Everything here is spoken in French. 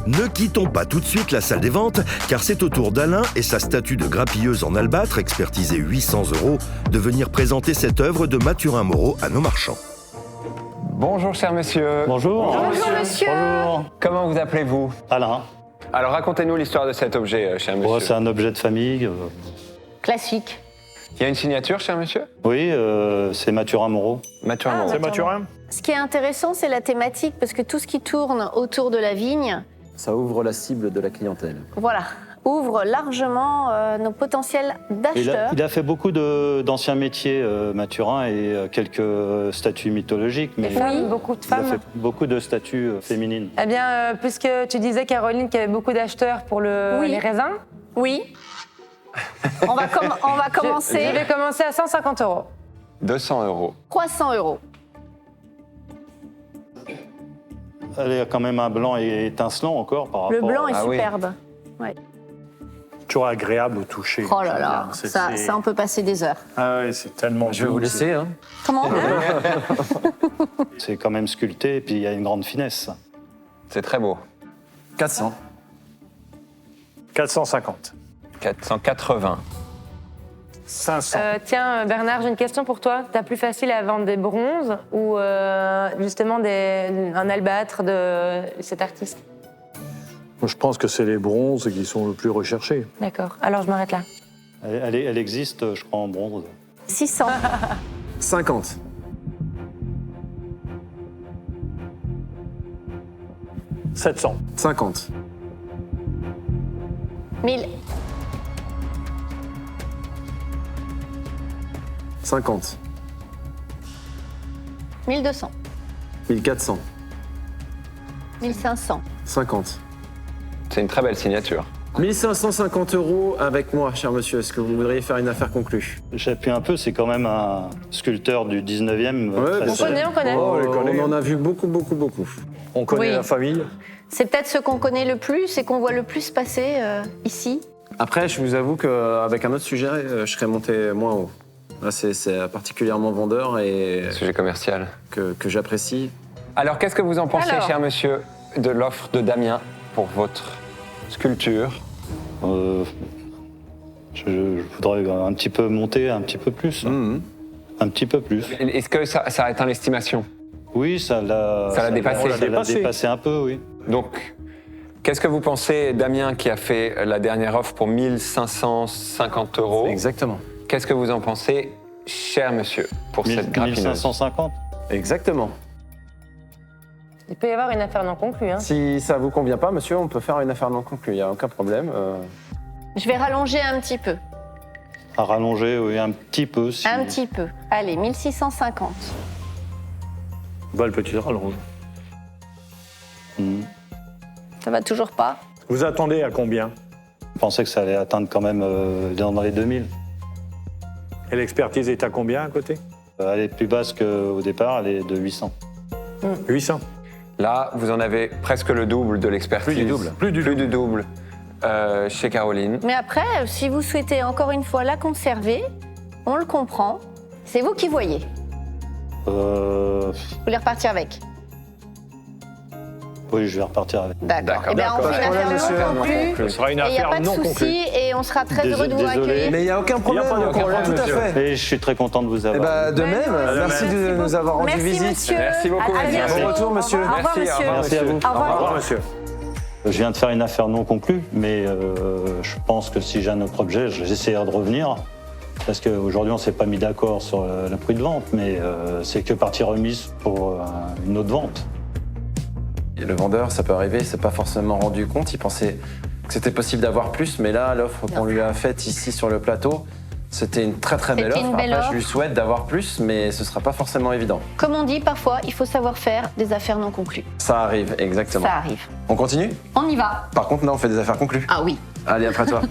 Ne quittons pas tout de suite la salle des ventes, car c'est au tour d'Alain et sa statue de grappilleuse en albâtre, expertisée 800 €, de venir présenter cette œuvre de Mathurin Moreau à nos marchands. Bonjour cher monsieur. Bonjour. Bonjour monsieur. Bonjour. Comment vous appelez-vous? Alain. Alors racontez-nous l'histoire de cet objet, cher monsieur. C'est un objet de famille. Classique. Il y a une signature, cher monsieur? Oui, c'est Mathurin Moreau. Mathurin Moreau. C'est Mathurin? Ce qui est intéressant, c'est la thématique, parce que tout ce qui tourne autour de la vigne, Ça ouvre la cible de la clientèle. voilà, ouvre largement nos potentiels d'acheteurs. Il a fait beaucoup d'anciens métiers, Mathurin, et quelques statues mythologiques. Mais Oui. Beaucoup de il a femmes. fait beaucoup de statues féminines. Eh bien, puisque tu disais, Caroline, qu'il y avait beaucoup d'acheteurs pour Oui. les raisins, Oui. On va commencer. je vais commencer à 150 €. 200 €. 300 €. Elle a quand même un blanc étincelant encore par Le rapport blanc est Ah oui. superbe. Toujours agréable au toucher. Oh là là, ça on peut passer des heures. Ah ouais, c'est tellement Je vais doux, vous laisser. Hein. Comment? C'est quand même sculpté, et puis il y a une grande finesse. C'est très beau. 400. 450. 480. 500. Tiens, Bernard, j'ai une question pour toi. T'as plus facile à vendre des bronzes ou justement un albâtre de cet artiste? Je pense que c'est les bronzes qui sont le plus recherchés. D'accord, alors je m'arrête là. Elle existe, je crois, en bronze. 600. 50. 700. 50. 1000. 50. 1200. 1400. 1500. 50. C'est une très belle signature. 1550 € avec moi, cher monsieur. Est-ce que vous voudriez faire une affaire conclue? J'appuie un peu, c'est quand même un sculpteur du 19e. Ouais, très bien sûr. célèbre. On connaît. Oh, on les connaît. On en a vu beaucoup, beaucoup, beaucoup. On connaît Oui. la famille. C'est peut-être ce qu'on connaît le plus et qu'on voit le plus passer ici. Après, je vous avoue qu'avec un autre sujet, je serais monté moins haut. Là, c'est particulièrement vendeur et Sujet commercial. que j'apprécie. Alors qu'est-ce que vous en pensez, Alors. cher monsieur, de l'offre de Damien pour votre sculpture? Je voudrais un petit peu monter, un petit peu plus. Mhm. Un petit peu plus. Est-ce que ça a atteint l'estimation? Oui, ça l'a dépassé. Ça l'a dépassé un peu, oui. Donc, qu'est-ce que vous pensez, Damien, qui a fait la dernière offre pour 1550 €? Exactement. Qu'est-ce que vous en pensez, cher monsieur, pour cette grappineuse? 1550. Exactement. Il peut y avoir une affaire non conclue. Hein. Si ça vous convient pas, monsieur, on peut faire une affaire non conclue. Il n'y a aucun problème. Je vais rallonger un petit peu. À rallonger, oui, un petit peu. Si... Un petit peu. Allez, 1650. Bah, le petit rallonge. Ça va toujours pas? Vous attendez à combien? Je pensais que ça allait atteindre quand même dans les 2000. Et l'expertise est à combien à côté? Elle est plus basse qu'au départ, elle est de 800. 800. Là, vous en avez presque le double de l'expertise. Plus du double. Plus du double chez Caroline. Mais après, si vous souhaitez encore une fois la conserver, on le comprend. C'est vous qui voyez. Vous voulez repartir avec? Oui, je vais repartir avec. D'accord. Eh bien, on fait une affaire non conclue. Ce sera une Et il n'y a affaire pas de non conclue. souci et on sera très heureux de vous Désolé. accueillir. Mais il n'y a aucun problème. Il y a pas de problème, tout à monsieur. fait. Et je suis très content de vous Eh avoir. ben, de Ouais, même, ouais, merci de beaucoup. nous avoir rendu Merci, visite. monsieur. Merci beaucoup, À monsieur. bientôt. Bon retour, monsieur. Au revoir, Merci, monsieur. au revoir, Merci à vous. Au Au revoir. revoir, monsieur. Je viens de faire une affaire non conclue, mais je pense que si j'ai un autre objet, j'essaierai de revenir. Parce qu'aujourd'hui, on ne s'est pas mis d'accord sur le prix de vente, mais c'est que partie remise pour une autre vente. Et le vendeur, ça peut arriver, il s'est pas forcément rendu compte. Il pensait que c'était possible d'avoir plus, mais là, l'offre qu'on lui a faite ici sur le plateau, c'était une très très belle C'était offre. une belle Après, offre. je lui souhaite d'avoir plus, mais ce sera pas forcément évident. Comme on dit, parfois, il faut savoir faire des affaires non conclues. Ça arrive, exactement. Ça arrive. On continue? On y va. Par contre, là, on fait des affaires conclues. Ah oui. Allez, après toi.